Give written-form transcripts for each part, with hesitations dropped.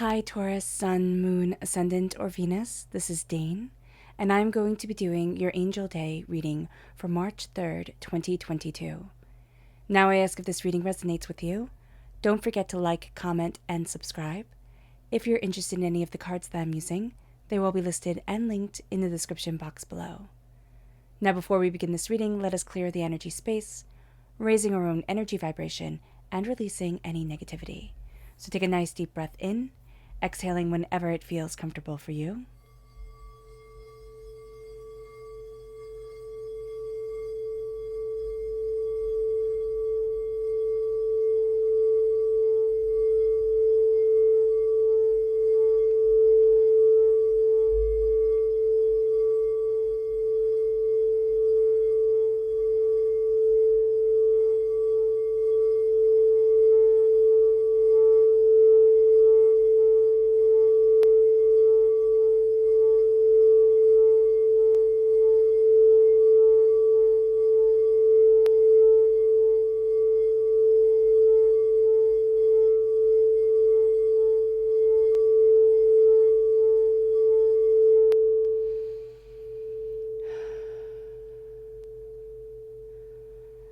Hi, Taurus, Sun, Moon, Ascendant, or Venus. This is Dane, and I'm going to be doing your Angel Day reading for March 3rd, 2022. Now I ask if this reading resonates with you. Don't forget to like, comment, and subscribe. If you're interested in any of the cards that I'm using, they will be listed and linked in the description box below. Now before we begin this reading, let us clear the energy space, raising our own energy vibration and releasing any negativity. So take a nice deep breath in, exhaling whenever it feels comfortable for you.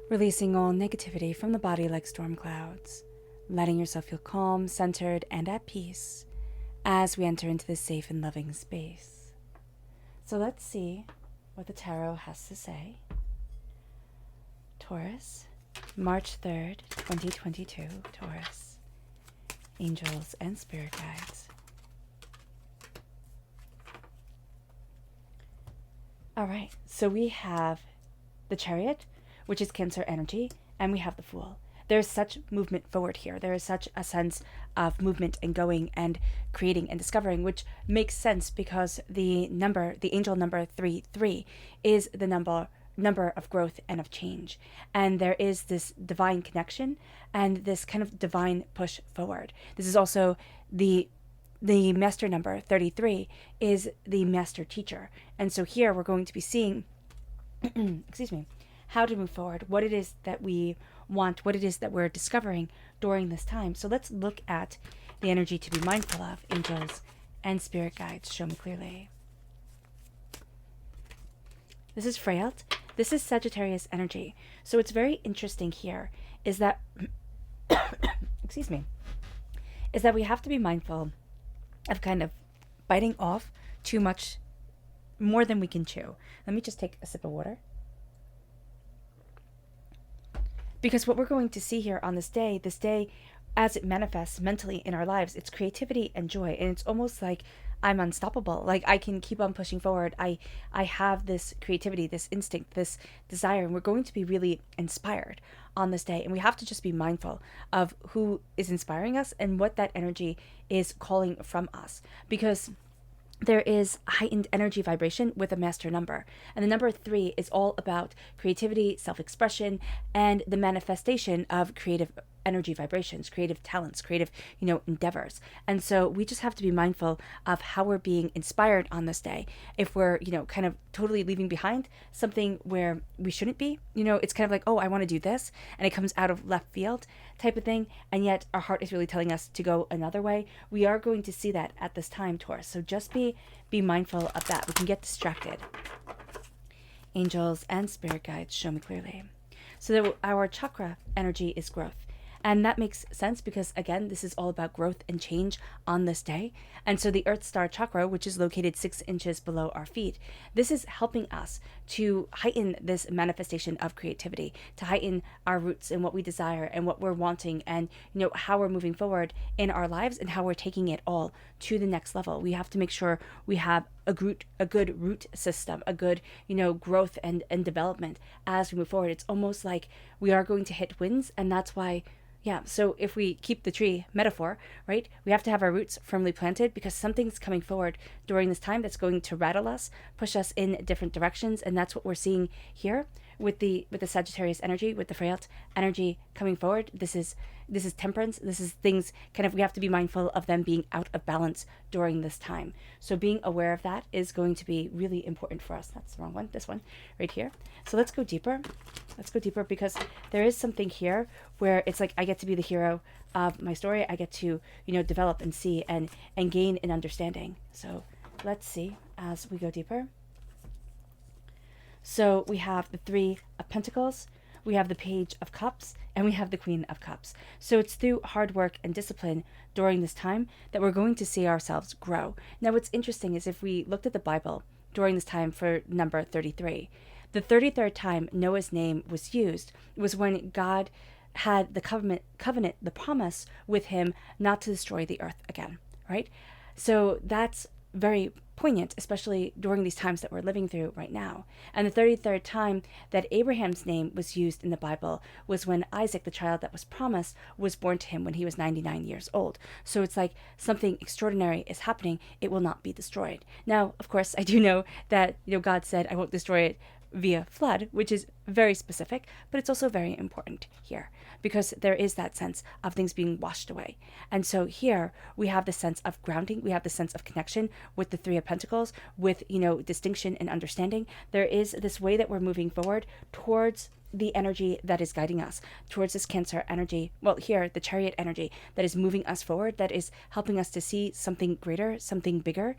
Releasing all negativity from the body like storm clouds, letting yourself feel calm, centered, and at peace as we enter into this safe and loving space. So let's see what the tarot has to say. Taurus, March 3rd, 2022, Taurus, angels and spirit guides. All right, so we have the Chariot, which is Cancer energy, and we have the Fool. There's such movement forward here. There is such a sense of movement and going and creating and discovering, which makes sense because the angel number 33, is the number of growth and of change. And there is this divine connection and this kind of divine push forward. This is also the master number 33 is the master teacher. And so here we're going to be seeing, excuse me, how to move forward, what it is that we want, what it is that we're discovering during this time. So let's look at the energy to be mindful of. Angels and spirit guides, show me clearly. This is Freyalt. This is Sagittarius energy. So it's very interesting here is that, excuse me, is that we have to be mindful of kind of biting off too much, more than we can chew. Let me just take a sip of water. Because what we're going to see here on this day as it manifests mentally in our lives, it's creativity and joy. And it's almost like I'm unstoppable. Like I can keep on pushing forward. I have this creativity, this instinct, this desire, and we're going to be really inspired on this day. And we have to just be mindful of who is inspiring us and what that energy is calling from us. Because there is heightened energy vibration with a master number. And the number 3 is all about creativity, self-expression, and the manifestation of creative energy vibrations, creative talents, creative, endeavors. And so we just have to be mindful of how we're being inspired on this day. If we're, kind of totally leaving behind something where we shouldn't be, it's kind of like, oh, I want to do this, and it comes out of left field type of thing, and yet our heart is really telling us to go another way. We are going to see that at this time, Taurus. So just be mindful of that. We can get distracted. Angels and spirit guides, show me clearly. So our chakra energy is growth. And that makes sense because, again, this is all about growth and change on this day. And so the Earth Star Chakra, which is located 6 inches below our feet, this is helping us to heighten this manifestation of creativity, to heighten our roots and what we desire and what we're wanting and, how we're moving forward in our lives and how we're taking it all to the next level. We have to make sure we have a good root system, a good, growth and development as we move forward. It's almost like we are going to hit winds, and that's why. Yeah, so if we keep the tree metaphor, right, we have to have our roots firmly planted because something's coming forward during this time that's going to rattle us, push us in different directions, and that's what we're seeing here with the Sagittarius energy, with the Freyot energy coming forward. This is temperance. This is things kind of, we have to be mindful of them being out of balance during this time. So being aware of that is going to be really important for us. That's the wrong one. This one right here. So let's go deeper. Let's go deeper, because there is something here where it's like I get to be the hero of my story. I get to, develop and see and gain an understanding. So let's see as we go deeper. So we have the Three of Pentacles, we have the Page of Cups, and we have the Queen of Cups. So it's through hard work and discipline during this time that we're going to see ourselves grow. Now, what's interesting is if we looked at the Bible during this time for number 33, the 33rd time Noah's name was used was when God had the covenant, the promise with him not to destroy the earth again, right? So that's very poignant, especially during these times that we're living through right now. And the 33rd time that Abraham's name was used in the Bible was when Isaac, the child that was promised, was born to him when he was 99 years old. So it's like something extraordinary is happening. It will not be destroyed. Now, of course, I do know that, God said, I won't destroy it via flood, which is very specific, but it's also very important here because there is that sense of things being washed away. And so here we have the sense of grounding, we have the sense of connection with the Three of Pentacles, with, distinction and understanding. There is this way that we're moving forward towards the energy that is guiding us, towards this Cancer energy. Well, here, the Chariot energy that is moving us forward, that is helping us to see something greater, something bigger.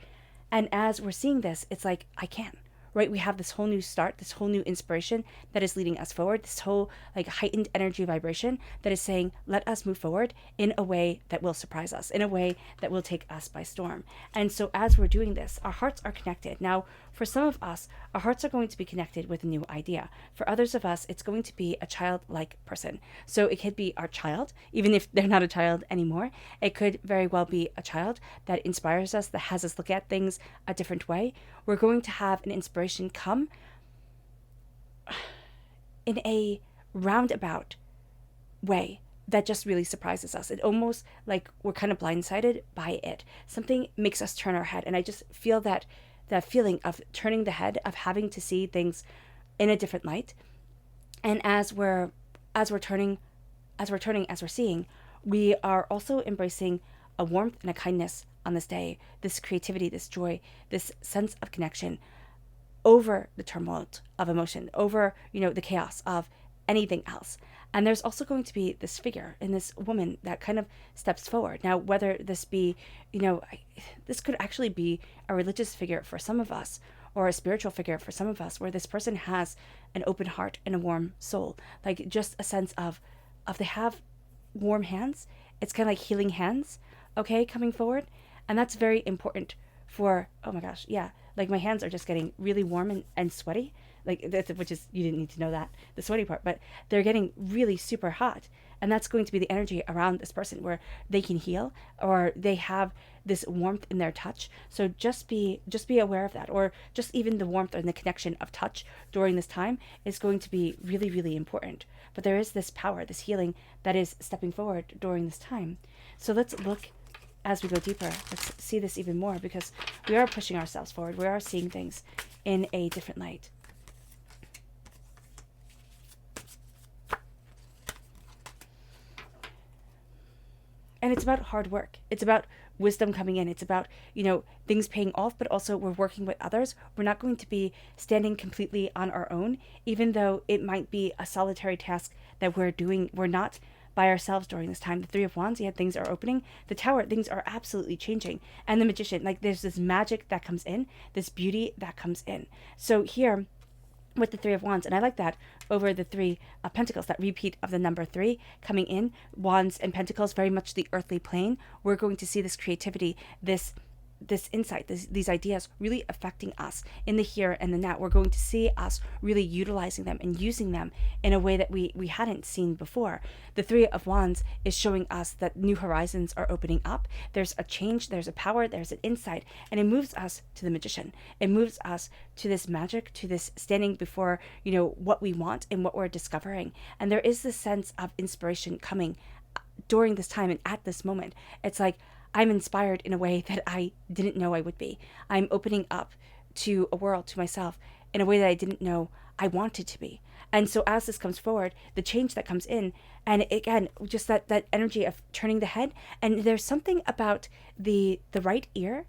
And as we're seeing this, it's like, I can. Right? We have this whole new start, this whole new inspiration that is leading us forward, this whole like heightened energy vibration that is saying, let us move forward in a way that will surprise us, in a way that will take us by storm. And so as we're doing this, our hearts are connected. Now, for some of us, our hearts are going to be connected with a new idea. For others of us, it's going to be a childlike person. So it could be our child, even if they're not a child anymore. It could very well be a child that inspires us, that has us look at things a different way. We're going to have an inspiration come in a roundabout way that just really surprises us. It almost like we're kind of blindsided by it. Something makes us turn our head. And I just feel that feeling of turning the head, of having to see things in a different light. And as we're seeing, we are also embracing a warmth and a kindness on this day, this creativity, this joy, this sense of connection over the turmoil of emotion, over, the chaos of anything else. And there's also going to be this figure and this woman that kind of steps forward. Now, whether this be, this could actually be a religious figure for some of us, or a spiritual figure for some of us, where this person has an open heart and a warm soul, like just a sense of they have warm hands. It's kind of like healing hands, okay, coming forward. And that's very important for, oh my gosh, yeah, like my hands are just getting really warm and sweaty, like that's, which is, you didn't need to know that, the sweaty part, but they're getting really super hot. And that's going to be the energy around this person where they can heal, or they have this warmth in their touch. So just be aware of that, or just even the warmth and the connection of touch during this time is going to be really, really important. But there is this power, this healing that is stepping forward during this time. So let's look as we go deeper. Let's see this even more, because we are pushing ourselves forward. We are seeing things in a different light. And it's about hard work. It's about wisdom coming in. It's about, things paying off, but also we're working with others. We're not going to be standing completely on our own, even though it might be a solitary task that we're doing. We're not by ourselves during this time. The Three of Wands, yeah, things are opening. The Tower, things are absolutely changing. And the Magician, like there's this magic that comes in, this beauty that comes in. So here, with the Three of Wands, and I like that over the Three of Pentacles, that repeat of the number 3 coming in, Wands and Pentacles, very much the earthly plane. We're going to see this creativity, this insight, these ideas really affecting us in the here and the now. We're going to see us really utilizing them and using them in a way that we hadn't seen before. The Three of Wands is showing us that new horizons are opening up. There's a change, there's a power, there's an insight, and it moves us to the Magician. It moves us to this magic, to this standing before, what we want and what we're discovering. And there is this sense of inspiration coming during this time and at this moment. It's like, I'm inspired in a way that I didn't know I would be. I'm opening up to a world, to myself, in a way that I didn't know I wanted to be. And so as this comes forward, the change that comes in, and again, just that energy of turning the head, and there's something about the right ear,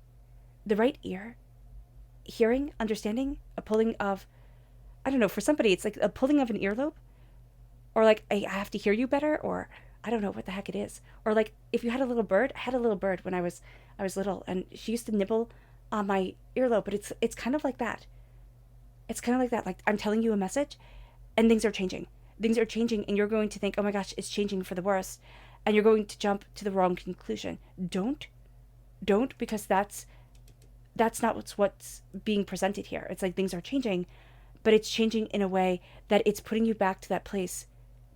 the right ear, hearing, understanding, a pulling of, I don't know, for somebody it's like a pulling of an earlobe, or like I have to hear you better, or I don't know what the heck it is. Or like if you had a little bird, I had a little bird when I was little, and she used to nibble on my earlobe, but it's kind of like that. It's kind of like that. Like I'm telling you a message, and things are changing. Things are changing, and you're going to think, oh my gosh, it's changing for the worse, and you're going to jump to the wrong conclusion. Don't, because that's not what's being presented here. It's like things are changing, but it's changing in a way that it's putting you back to that place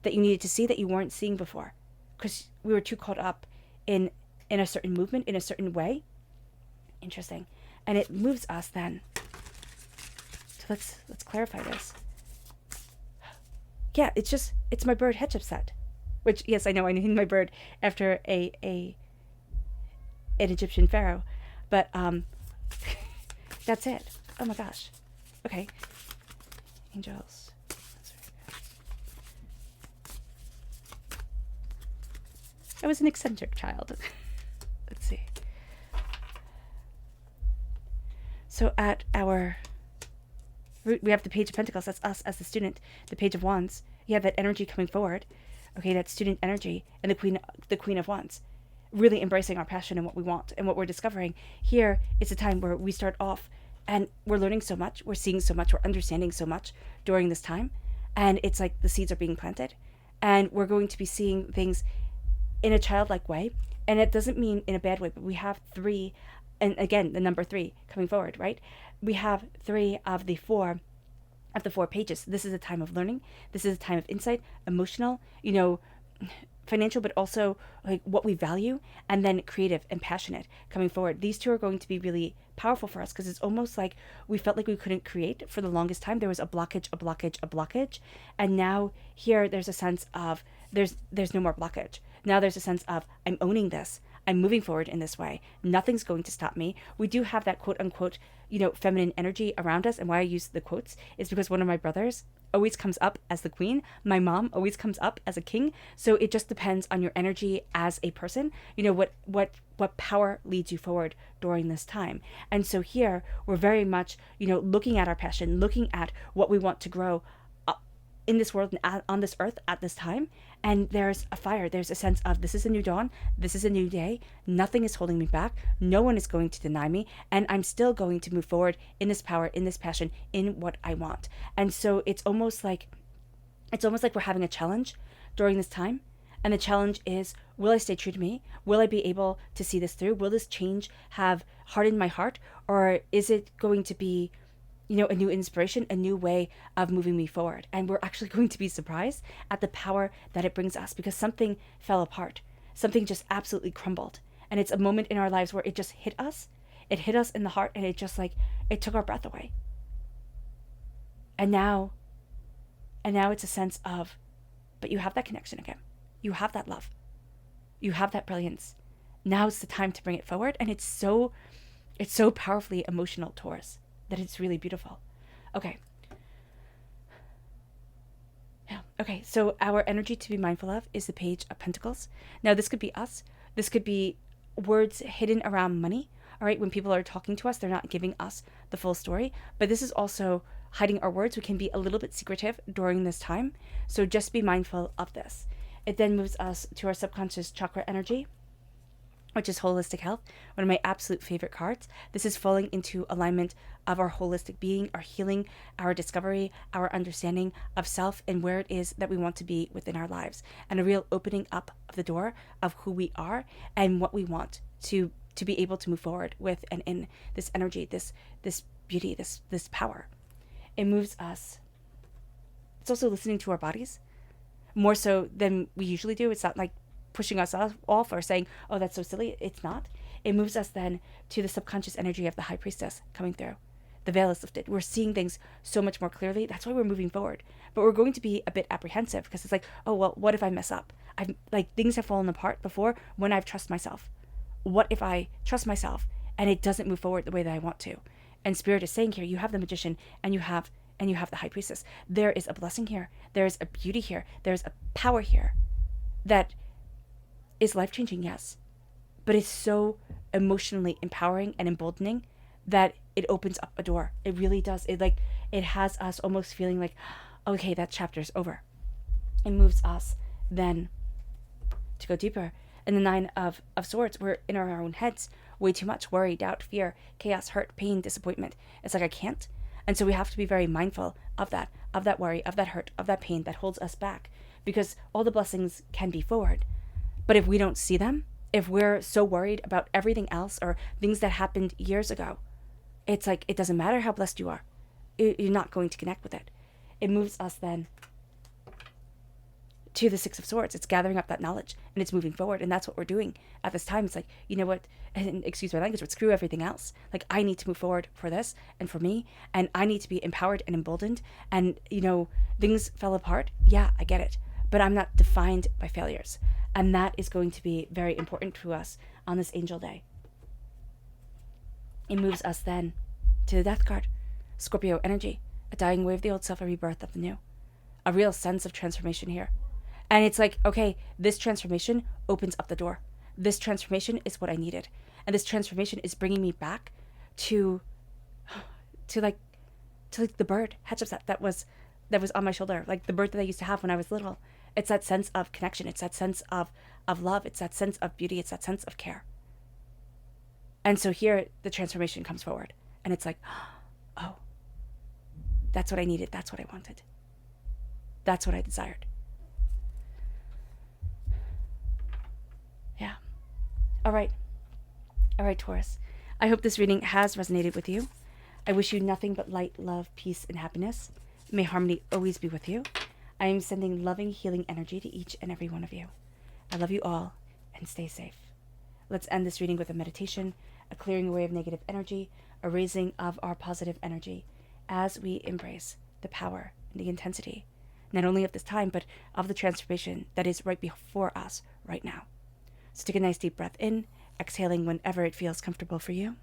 that you needed to see that you weren't seeing before, because we were too caught up in a certain movement, in a certain way. Interesting. And it moves us then. So let's clarify this. Yeah, it's my bird Hetshep set. Which, yes, I know I named my bird after an Egyptian pharaoh. But that's it. Oh my gosh. Okay. Angels. I was an eccentric child. Let's see. So at our root, we have the Page of Pentacles. That's us as the student. The Page of Wands. You have that energy coming forward. Okay, that student energy. And the Queen of Wands. Really embracing our passion and what we want and what we're discovering. Here, it's a time where we start off and we're learning so much. We're seeing so much. We're understanding so much during this time. And it's like the seeds are being planted. And we're going to be seeing things in a childlike way. And it doesn't mean in a bad way, but we have 3, and again, the number 3 coming forward, right? We have 3 of the 4 pages. This is a time of learning. This is a time of insight, emotional, financial, but also like what we value, and then creative and passionate coming forward. These 2 are going to be really powerful for us, because it's almost like we felt like we couldn't create for the longest time. There was a blockage, and now here there's a sense of there's no more blockage. Now there's a sense of I'm owning this. I'm moving forward in this way. Nothing's going to stop me. We do have that quote unquote, feminine energy around us. And why I use the quotes is because one of my brothers always comes up as the queen. My mom always comes up as a king. So it just depends on your energy as a person. What power leads you forward during this time. And so here we're very much, looking at our passion, looking at what we want to grow in this world and on this earth at this time. And there's a fire. There's a sense of this is a new dawn. This is a new day. Nothing is holding me back. No one is going to deny me. And I'm still going to move forward in this power, in this passion, in what I want. And so it's almost like we're having a challenge during this time. And the challenge is, will I stay true to me? Will I be able to see this through? Will this change have hardened my heart? Or is it going to be a new inspiration, a new way of moving me forward? And we're actually going to be surprised at the power that it brings us, because something fell apart. Something just absolutely crumbled. And it's a moment in our lives where it just hit us. It hit us in the heart, and it just it took our breath away. And now it's a sense of, but you have that connection again. You have that love. You have that brilliance. Now's the time to bring it forward. And it's so powerfully emotional, Taurus, that it's really beautiful. Okay. Yeah. Okay. So our energy to be mindful of is the Page of Pentacles. Now this could be us. This could be words hidden around money. All right. When people are talking to us, they're not giving us the full story, but this is also hiding our words. We can be a little bit secretive during this time. So just be mindful of this. It then moves us to our subconscious chakra energy, which is holistic health, one of my absolute favorite cards. This is falling into alignment of our holistic being, our healing, our discovery, our understanding of self and where it is that we want to be within our lives, and a real opening up of the door of who we are and what we want to be able to move forward with, and in this energy, this beauty, this power. It moves us. It's also listening to our bodies more so than we usually do. It's not like pushing us off or saying, oh, that's so silly. It's not. It moves us then to the subconscious energy of the High Priestess coming through. The veil is lifted. We're seeing things so much more clearly. That's why we're moving forward. But we're going to be a bit apprehensive, because it's like, oh, well, what if I mess up? Things have fallen apart before when I've trusted myself. What if I trust myself and it doesn't move forward the way that I want to? And Spirit is saying here, you have the Magician and you have and you have the High Priestess. There is a blessing here. There is a beauty here. There's a power here that is life-changing, yes, but it's so emotionally empowering and emboldening that it opens up a door. It really does. It has us almost feeling like, okay, that chapter's over. It moves us then to go deeper. In the Nine of Swords, we're in our own heads way too much. Worry, doubt, fear, chaos, hurt, pain, disappointment. It's like I can't. And so we have to be very mindful of that worry, of that hurt, of that pain that holds us back, because all the blessings can be forward. But if we don't see them, if we're so worried about everything else or things that happened years ago, it's like it doesn't matter how blessed you are. You're not going to connect with it. It moves us then to the Six of Swords. It's gathering up that knowledge and it's moving forward. And that's what we're doing at this time. It's like, you know what, and excuse my language, but screw everything else. Like, I need to move forward for this and for me, and I need to be empowered and emboldened. And, you know, things fell apart. Yeah, I get it. But I'm not defined by failures. And that is going to be very important to us on this Angel Day. It moves us then to the Death card. Scorpio energy, a dying away of the old self, a rebirth of the new. A real sense of transformation here. And it's like, okay, this transformation opens up the door. This transformation is what I needed. And this transformation is bringing me back to the bird, Hatshepsut, that was on my shoulder, like the bird that I used to have when I was little. It's that sense of connection. It's that sense of love. It's that sense of beauty. It's that sense of care. And so here the transformation comes forward. And it's like, oh, that's what I needed. That's what I wanted. That's what I desired. Yeah. All right, Taurus. I hope this reading has resonated with you. I wish you nothing but light, love, peace, and happiness. May harmony always be with you. I am sending loving, healing energy to each and every one of you. I love you all, and stay safe. Let's end this reading with a meditation, a clearing away of negative energy, a raising of our positive energy as we embrace the power and the intensity, not only of this time, but of the transformation that is right before us right now. So take a nice deep breath in, exhaling whenever it feels comfortable for you.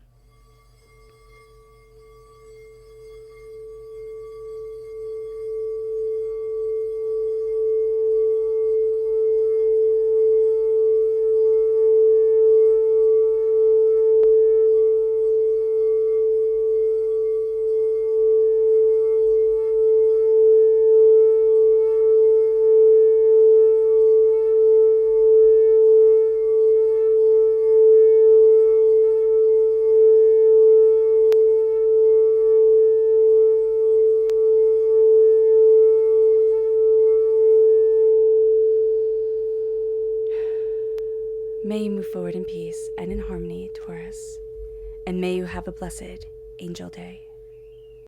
May you move forward in peace and in harmony, Taurus, and may you have a blessed Angel Day.